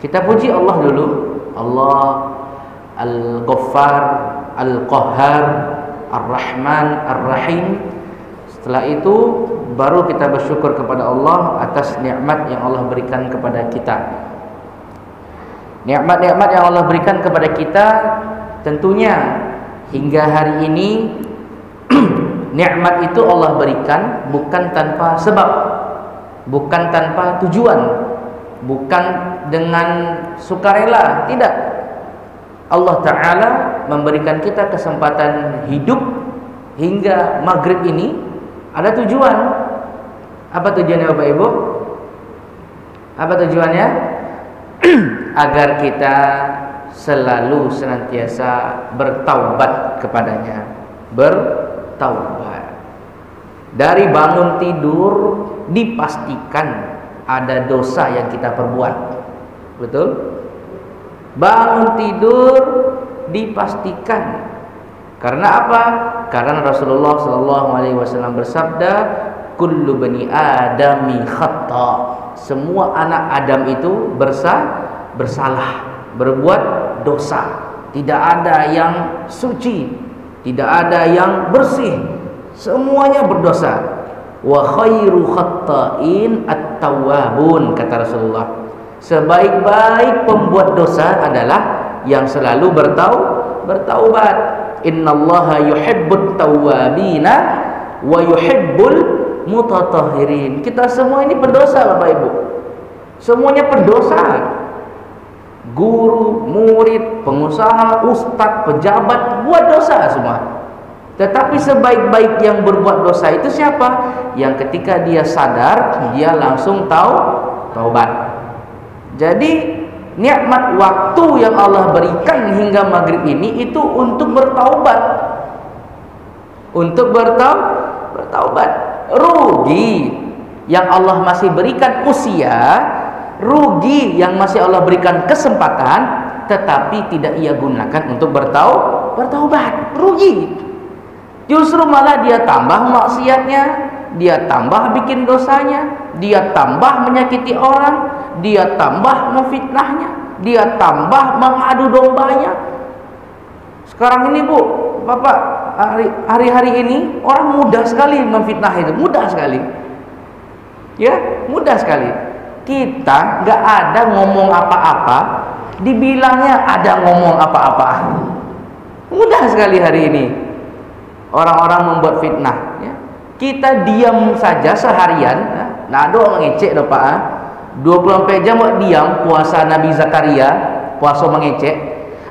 Kita puji Allah dulu. Allah Al-Ghaffar, Al-Qahhar, Ar-Rahman, Ar-Rahim. Setelah itu baru kita bersyukur kepada Allah atas nikmat yang Allah berikan kepada kita. Nikmat-nikmat yang Allah berikan kepada kita tentunya hingga hari ini nikmat itu Allah berikan bukan tanpa sebab, bukan tanpa tujuan, bukan dengan sukarela, tidak. Allah Ta'ala memberikan kita kesempatan hidup hingga maghrib ini ada tujuan. Apa tujuannya Bapak Ibu? Apa tujuannya? Agar kita selalu senantiasa bertaubat kepadanya. Bertaubat. Dari bangun tidur dipastikan ada dosa yang kita perbuat. Betul? Bangun tidur dipastikan. Karena apa? Karena Rasulullah SAW bersabda, kullu bani adami khata. Semua anak Adam itu bersalah, berbuat dosa. Tidak ada yang suci, tidak ada yang bersih. Semuanya berdosa. Wa khairu khatta'in at-tawwabun, kata Rasulullah. Sebaik-baik pembuat dosa adalah yang selalu bertaubat. Innallaha yuhibbut tawwabina wa yuhibbul mutatahhirin. Kita semua ini pendosa Bapak Ibu. Semuanya pendosa. Guru, murid, pengusaha, ustadz, pejabat buat dosa semua. Tetapi sebaik-baik yang berbuat dosa itu siapa? Yang ketika dia sadar, dia langsung taubat. Jadi nikmat waktu yang Allah berikan hingga maghrib ini itu untuk bertaubat. Untuk bertaubat. Rugi yang Allah masih berikan usia, rugi yang masih Allah berikan kesempatan, tetapi tidak ia gunakan untuk bertaubat. Rugi. Justru malah dia tambah maksiatnya, dia tambah bikin dosanya, dia tambah menyakiti orang, dia tambah memfitnahnya, dia tambah mengadu dombanya. Sekarang ini Bu, Bapak, hari-hari ini orang mudah sekali memfitnah itu, mudah sekali. Ya, mudah sekali. Kita nggak ada ngomong apa-apa, dibilangnya ada ngomong apa-apa. Mudah sekali hari ini orang-orang membuat fitnah. Ya. Kita diam saja seharian, nah doa mengecek doa Pak. 24 jam diam puasa Nabi Zakaria, puasa mengecek.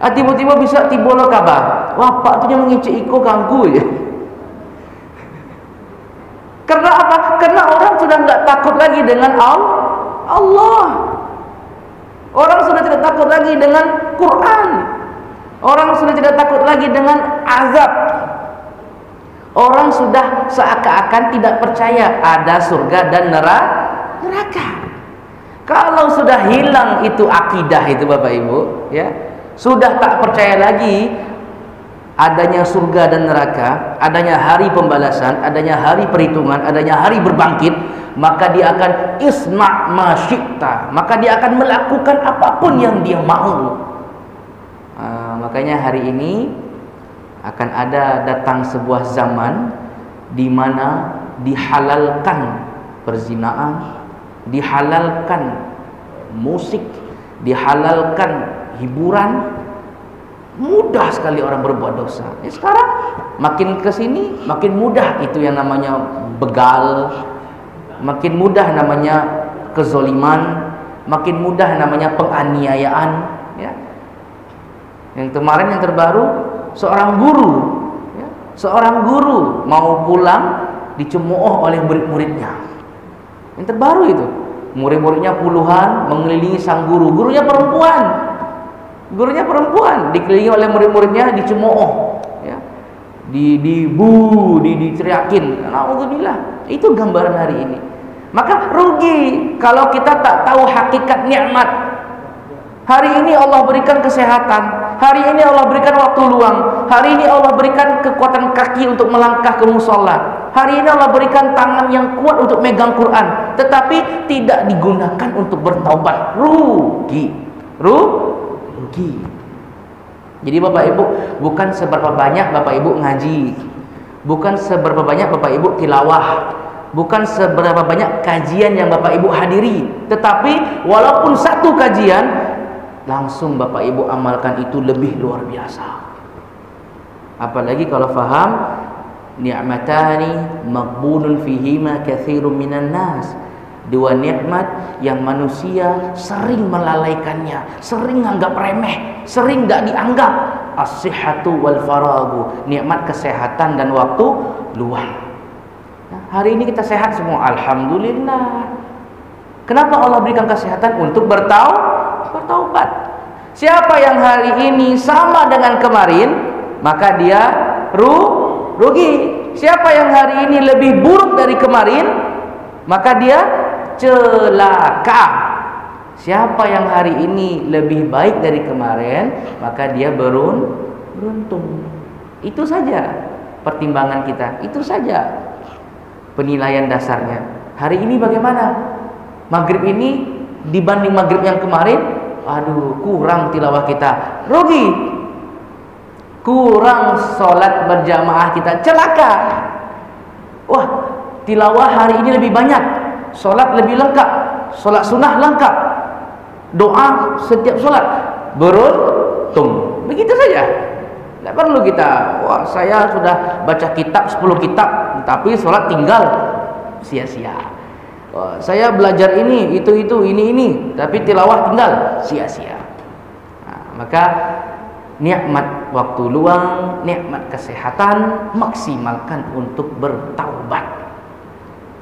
Tiba-tiba bisa timbul kabar, wah Pak tu yang mengecek iko ganggu ya. Karena apa? Karena orang sudah nggak takut lagi dengan Allah. Orang sudah tidak takut lagi dengan Quran. Orang sudah tidak takut lagi dengan azab. Orang sudah seakan-akan tidak percaya ada surga dan neraka. Kalau sudah hilang itu akidah itu Bapak Ibu, ya, sudah tak percaya lagi adanya surga dan neraka, adanya hari pembalasan, adanya hari perhitungan, adanya hari berbangkit, maka dia akan isma' ma syi'ta, maka dia akan melakukan apapun yang dia mau. Makanya hari ini akan ada datang sebuah zaman di mana dihalalkan perzinaan, dihalalkan musik, dihalalkan hiburan. Mudah sekali orang berbuat dosa. Sekarang makin kesini makin mudah itu yang namanya begal, makin mudah namanya kezoliman, makin mudah namanya penganiayaan. Ya. Yang kemarin yang terbaru seorang guru mau pulang dicemooh oleh murid-muridnya. Yang terbaru itu murid-muridnya puluhan mengelilingi sang guru. Gurunya perempuan dikelilingi oleh murid-muridnya, dicemooh, ya, diteriakin. Alhamdulillah, itu gambaran hari ini. Maka rugi kalau kita tak tahu hakikat nikmat. Hari ini Allah berikan kesehatan, hari ini Allah berikan waktu luang, hari ini Allah berikan kekuatan kaki untuk melangkah ke musola, hari ini Allah berikan tangan yang kuat untuk megang Quran, tetapi tidak digunakan untuk bertaubat. Rugi. rugi. Jadi Bapak Ibu, bukan seberapa banyak Bapak Ibu ngaji, bukan seberapa banyak Bapak Ibu tilawah, bukan seberapa banyak kajian yang Bapak Ibu hadiri, tetapi walaupun satu kajian langsung Bapak Ibu amalkan itu lebih luar biasa. Apalagi kalau faham ni'matani maghbunun fihima katsirun minan nas. Dua nikmat yang manusia sering melalaikannya, sering anggap remeh, sering tidak dianggap. As-sihhatu wal faragu, nikmat kesehatan dan waktu luang. Nah, hari ini kita sehat semua, alhamdulillah. Kenapa Allah berikan kesehatan? Untuk bertaubat. Siapa yang hari ini sama dengan kemarin, maka dia rugi. Siapa yang hari ini lebih buruk dari kemarin, maka dia celaka. Siapa yang hari ini lebih baik dari kemarin, maka dia beruntung. Itu saja pertimbangan kita, itu saja penilaian dasarnya. Hari ini bagaimana? Maghrib ini dibanding maghrib yang kemarin, aduh, kurang tilawah kita, rugi. Kurang sholat berjamaah kita, celaka. Wah, tilawah hari ini lebih banyak, sholat lebih lengkap, sholat sunnah lengkap, doa setiap sholat, beruntung. Begitu saja. Tidak perlu kita, wah saya sudah baca kitab 10 kitab, tapi sholat tinggal, sia-sia. Wah, saya belajar ini, itu, ini, tapi tilawah tinggal, sia-sia. Nah, maka nikmat waktu luang, nikmat kesehatan, maksimalkan untuk bertaubat.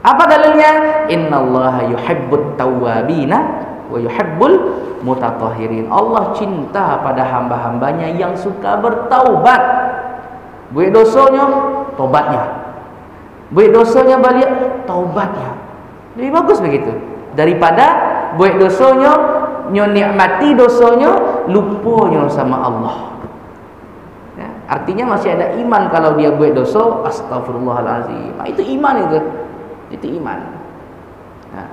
Apa dalilnya? Innallaha yuhibbut tawwabina wa yuhibbul mutatahhirin. Allah cinta pada hamba-hambanya yang suka bertaubat. Buat dosanya, tobatnya. Buat dosanya balik, taubatnya. Lebih bagus begitu daripada buat dosanya nyo nikmati dosanya, lupanya sama Allah. Ya, artinya masih ada iman kalau dia buat dosa, astagfirullahalazim. Nah, itu iman itu. Itu iman. Nah,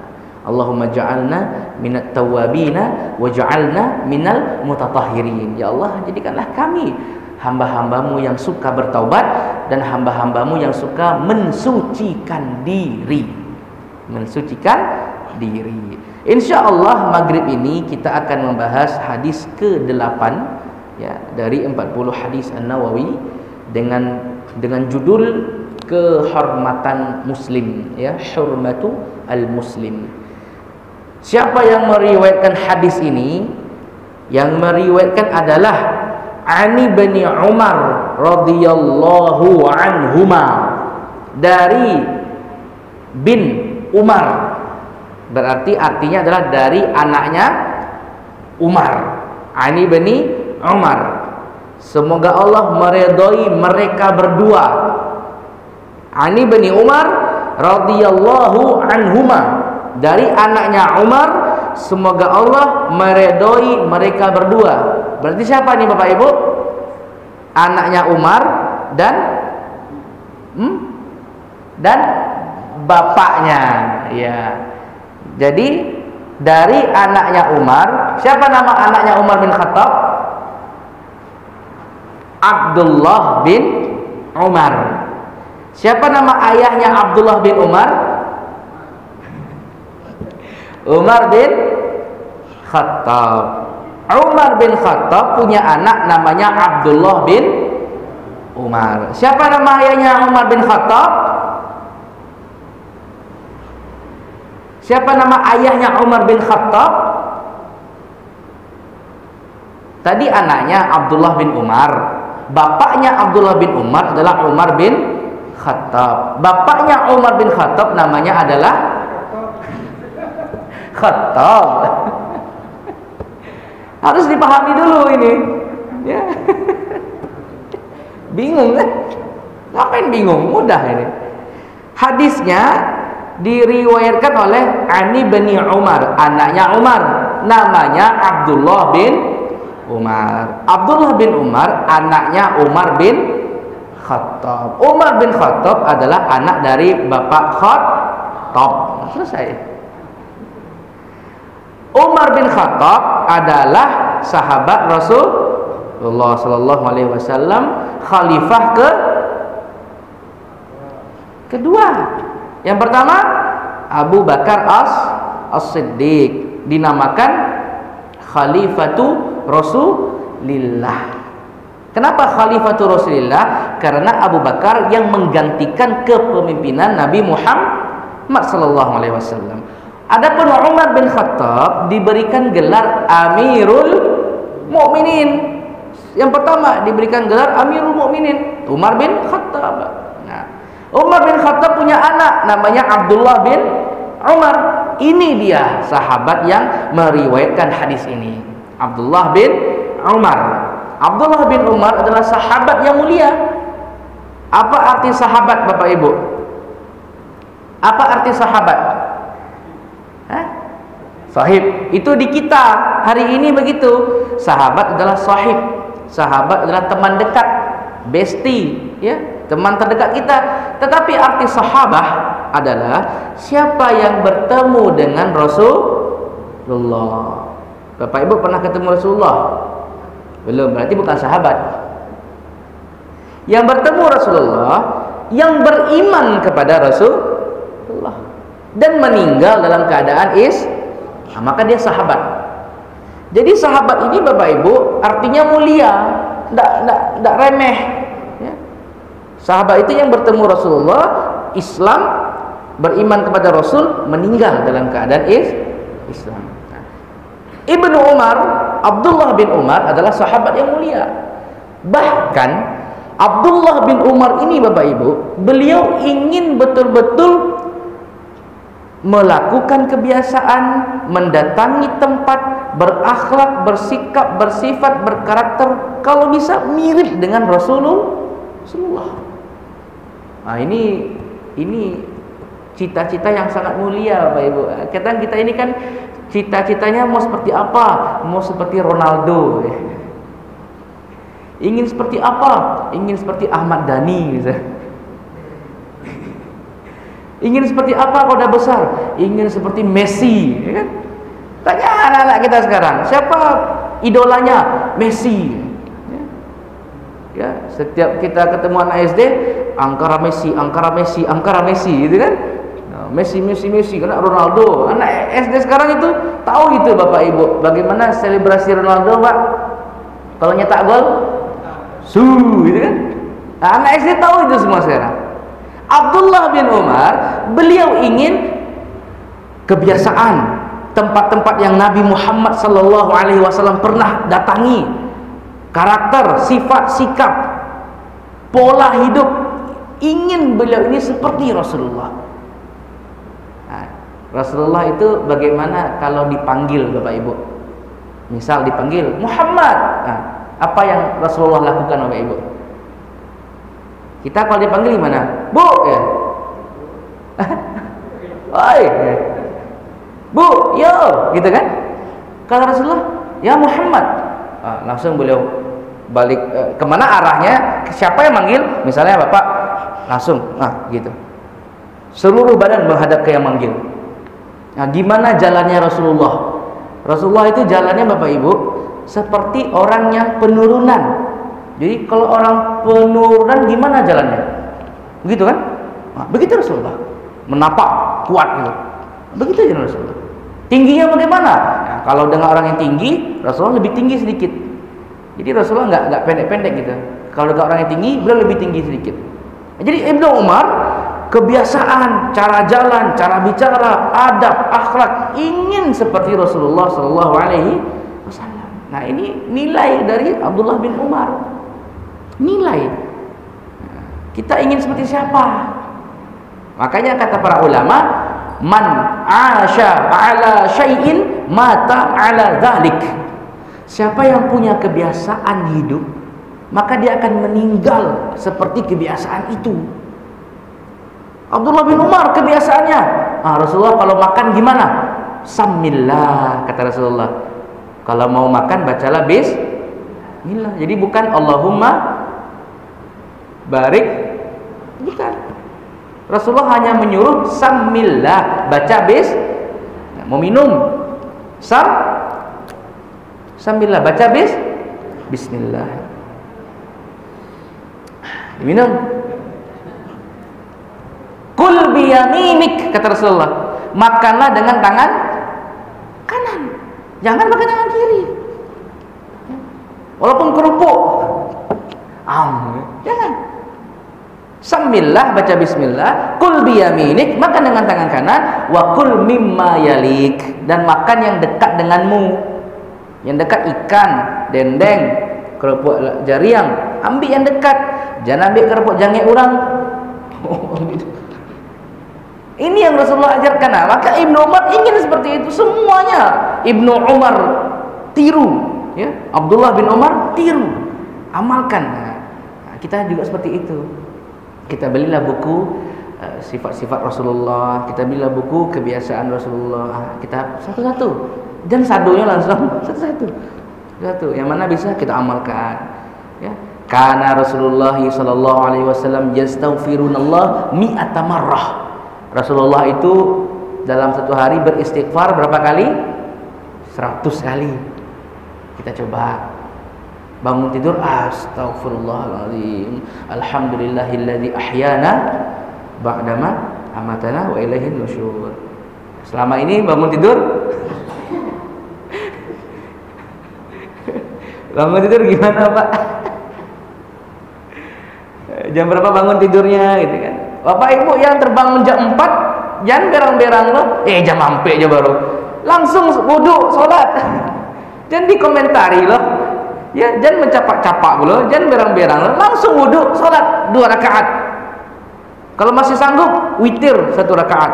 Allahumma ja'alna minat tawwabina wa ja'alna minal mutatahhirin. Ya Allah, jadikanlah kami hamba-hambamu yang suka bertaubat dan hamba-hambamu yang suka mensucikan diri. Mensucikan diri. Insya Allah maghrib ini kita akan membahas hadis ke-8 ya, dari 40 hadis An-Nawawi dengan judul kehormatan muslim, ya, hurmatu al-muslim. Siapa yang meriwayatkan hadis ini? Yang meriwayatkan adalah Ani bin Umar radhiyallahu anhuma, dari bin Umar. Berarti artinya adalah dari anaknya Umar. Ani bin Umar. Semoga Allah meridhai mereka berdua. Ani bin Umar radhiyallahu anhuma, dari anaknya Umar, semoga Allah meridhai mereka berdua. Berarti siapa nih Bapak Ibu? Anaknya Umar dan bapaknya, ya. Jadi dari anaknya Umar, siapa nama anaknya Umar bin Khattab? Abdullah bin Umar. Siapa nama ayahnya Abdullah bin Umar? Umar bin Khattab. Umar bin Khattab punya anak namanya Abdullah bin Umar. Siapa nama ayahnya Umar bin Khattab? Siapa nama ayahnya Umar bin Khattab? Tadi anaknya Abdullah bin Umar. Bapaknya Abdullah bin Umar adalah Umar bin Khattab. Bapaknya Umar bin Khattab namanya adalah Khattab. Harus dipahami dulu ini, ya. Bingung kan? Ngapain bingung? Mudah ini. Hadisnya diriwayatkan oleh Ani bin Umar, anaknya Umar, namanya Abdullah bin Umar. Abdullah bin Umar anaknya Umar bin Khattab. Umar bin Khattab adalah anak dari bapak Khattab. Selesai. Umar bin Khattab adalah sahabat Rasulullah sallallahu alaihi wasallam, khalifah kedua. Yang pertama Abu Bakar As-Siddiq, dinamakan Khalifatu Rasulillah. Kenapa Khalifatu Rasulillah? Karena Abu Bakar yang menggantikan kepemimpinan Nabi Muhammad sallallahu alaihi wasallam. Adapun Umar bin Khattab diberikan gelar Amirul Mukminin. Yang pertama diberikan gelar Amirul Mukminin, Umar bin Khattab. Nah, Umar bin Khattab punya anak namanya Abdullah bin Umar. Ini dia sahabat yang meriwayatkan hadis ini, Abdullah bin Umar. Abdullah bin Umar adalah sahabat yang mulia. Apa arti sahabat, Bapak Ibu? Apa arti sahabat? Sahib. Itu di kita hari ini begitu. Sahabat adalah sahib. Sahabat adalah teman dekat, bestie, ya, teman terdekat kita. Tetapi arti sahabah adalah siapa yang bertemu dengan Rasulullah. Bapak Ibu pernah ketemu Rasulullah? Belum, berarti bukan sahabat. Yang bertemu Rasulullah, yang beriman kepada Rasulullah dan meninggal dalam keadaan maka dia sahabat. Jadi sahabat ini Bapak Ibu artinya mulia, tidak remeh, ya. Sahabat itu yang bertemu Rasulullah, Islam, beriman kepada Rasul, meninggal dalam keadaan Islam. Nah, Ibnu Umar, Abdullah bin Umar adalah sahabat yang mulia. Bahkan Abdullah bin Umar ini Bapak Ibu, beliau ingin betul-betul melakukan kebiasaan, mendatangi tempat, berakhlak, bersikap, bersifat, berkarakter kalau bisa mirip dengan Rasulullah. Nah, ini cita-cita yang sangat mulia Bapak Ibu. Kita ini kan cita-citanya mau seperti apa? Mau seperti Ronaldo. Ingin seperti apa? Ingin seperti Ahmad Dhani misalnya. Ingin seperti apa kalau udah besar? Ingin seperti Messi, ya kan? Tanya anak-anak kita sekarang, siapa idolanya? Messi. Ya, setiap kita ketemu anak SD, Angkara Messi, Angkara Messi, Angkara Messi, gitu kan? Nah, Messi, karena Ronaldo. Anak SD sekarang itu tahu itu Bapak Ibu, bagaimana selebrasi Ronaldo, Pak? Kalau nyetak gol, gitu kan? Nah, anak SD tahu itu semua sekarang. Abdullah bin Umar, beliau ingin kebiasaan, tempat-tempat yang Nabi Muhammad sallallahu alaihi wasallam pernah datangi, karakter, sifat, sikap, pola hidup, ingin beliau ini seperti Rasulullah. Nah, Rasulullah itu bagaimana kalau dipanggil Bapak Ibu? Misal dipanggil Muhammad, nah, apa yang Rasulullah lakukan Bapak Ibu? Kita kalau dipanggil gimana? Bu, ya. Oi, ya. Bu, yo, gitu kan? Kalau Rasulullah, ya Muhammad, langsung beliau balik kemana arahnya? Siapa yang manggil? Misalnya Bapak, langsung, gitu. Seluruh badan menghadap ke yang manggil. Nah, gimana jalannya Rasulullah? Rasulullah itu jalannya Bapak Ibu seperti orang yang penurunan. Jadi kalau orang penurunan gimana jalannya? Begitu kan? Nah, begitu Rasulullah. Menapak kuat gitu. Begitu aja Rasulullah. Tingginya bagaimana? Nah, kalau dengan orang yang tinggi, Rasulullah lebih tinggi sedikit. Jadi Rasulullah nggak pendek-pendek gitu. Kalau dengan orang yang tinggi, beliau lebih tinggi sedikit. Nah, jadi Ibnu Umar, kebiasaan, cara jalan, cara bicara, adab, akhlak, ingin seperti Rasulullah Shallallahu Alaihi Wasallam. Nah, ini nilai dari Abdullah bin Umar. Nilai kita ingin seperti siapa? Makanya kata para ulama, man asya ala syai'in mata ala dzalik. Siapa yang punya kebiasaan hidup, maka dia akan meninggal seperti kebiasaan itu. Abdullah bin Umar kebiasaannya, Rasulullah kalau makan gimana? Samillah, kata Rasulullah. Kalau mau makan bacalah bismillah. Jadi bukan Allahumma barik, bukan. Rasulullah hanya menyuruh samillah, baca bis. Mau minum, Sambillah, baca bismillah. Minum. Kul biyaminik, kata Rasulullah, makanlah dengan tangan kanan, jangan pakai tangan kiri. Walaupun kerupuk, jangan. Sambillah, baca bismillah. Kul biyaminik, makan dengan tangan kanan. Wa kul mimma yalik, dan makan yang dekat denganmu. Yang dekat ikan, dendeng, kerupuk jariang, ambil yang dekat. Jangan ambil kerupuk jangkik orang. Ini yang Rasulullah ajarkan. Maka Ibnu Umar ingin seperti itu semuanya. Ibnu Umar tiru, ya. Abdullah bin Umar tiru, amalkan. Kita juga seperti itu. Kita belilah buku sifat-sifat Rasulullah, kita belilah buku kebiasaan Rasulullah. Kita satu-satu, dan sadunya langsung satu-satu. Yang mana bisa kita amalkan, ya. Karena Rasulullah sallallahu alaihi wasallam yastaghfirunallah mi'ata marrah. Rasulullah itu dalam satu hari beristighfar berapa kali? 100 kali. Kita coba. Bangun tidur, astaghfirullahaladzim, alhamdulillahilladzi ahyana ba'dama amatana wa ilaihin nusyur. Selama ini bangun tidur bangun tidur gimana, Pak? Jam berapa bangun tidurnya gitu kan? Bapak Ibu yang terbangun jam 4, jangan berang-berang loh. Jam ampe aja baru. Langsung wudu, salat. Jangan dikomentari loh. Ya, jangan mencapak-capak loh, jangan berang-berang loh. Langsung wudu, salat 2 rakaat. Kalau masih sanggup, witir 1 rakaat.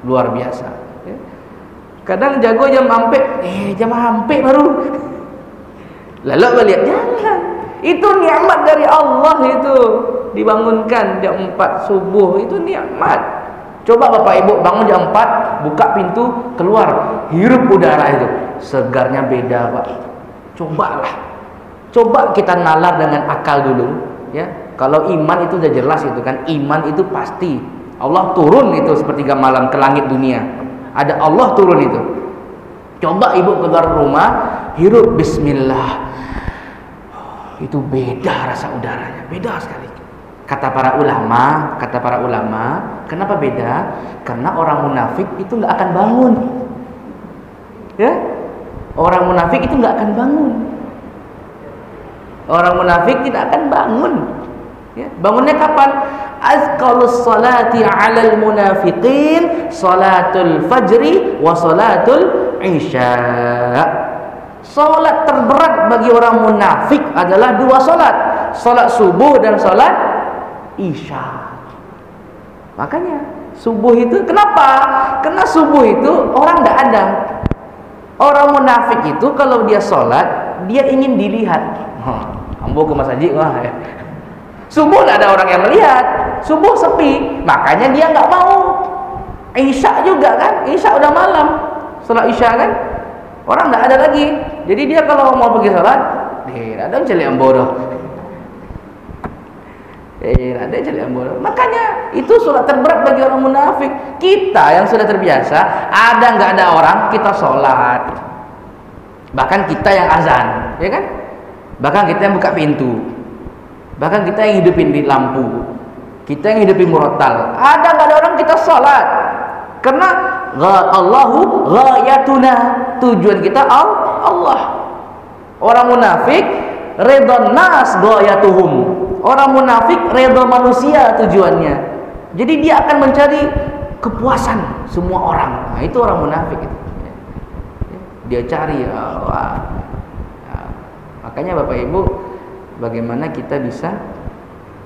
Luar biasa. Ya. Kadang jago jam ampe, jam ampe baru. Lalu balik, jangan. Itu nikmat dari Allah itu. Dibangunkan jam 4 subuh, itu nikmat. Coba Bapak Ibu bangun jam 4, buka pintu, keluar, hirup udara itu. Segarnya beda, Pak. Coba kita nalar dengan akal dulu, ya. Kalau iman itu udah jelas itu kan, iman itu pasti. Allah turun itu sepertiga malam ke langit dunia. Ada Allah turun itu. Coba Ibu keluar rumah, hirup bismillah. Itu beda rasa udaranya, beda sekali. Kata para ulama, kenapa beda? Karena orang munafik itu nggak akan bangun. Ya? Orang munafik itu nggak akan bangun. Orang munafik tidak akan bangun. Ya, bangunnya kapan? Azqalus salati 'alal munafiqin salatul fajri wa salatul isya. Salat terberat bagi orang munafik adalah 2 salat, salat subuh dan salat isya. Makanya subuh itu kenapa? Karena subuh itu orang nggak ada. Orang munafik itu kalau dia sholat, dia ingin dilihat. Ambo ke Mas Haji, wah ya. Subuh tidak ada orang yang melihat, subuh sepi, makanya dia nggak mau. Isya juga kan, Isya udah malam, sholat Isya kan, orang nggak ada lagi. Jadi dia kalau mau pergi sholat, ada celi ambo doh. Ada celi ambo. Makanya itu sholat terberat bagi orang munafik. Kita yang sudah terbiasa, ada nggak ada orang kita sholat. Bahkan kita yang azan, ya kan? Bahkan kita yang buka pintu. Bahkan kita yang hidupin di lampu. Kita yang hidupin murotal. Ada nggak ada orang kita sholat? Karena Allahu ghayatuna, tujuan kita Allah. Orang munafik redon nas ghayatuhum. Orang munafik redha manusia tujuannya. Jadi dia akan mencari kepuasan semua orang. Nah, itu orang munafik itu. Dia cari makanya Bapak Ibu, bagaimana kita bisa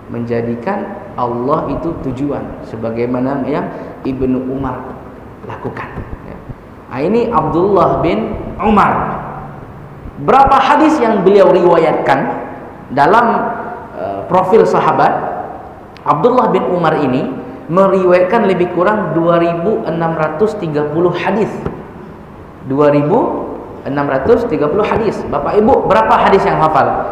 menjadikan Allah itu tujuan sebagaimana yang Ibnu Umar lakukan. Nah, ini Abdullah bin Umar. Berapa hadis yang beliau riwayatkan dalam profil sahabat? Abdullah bin Umar ini meriwayatkan lebih kurang 2630 hadis. 2630 hadis. Bapak Ibu, berapa hadis yang hafal?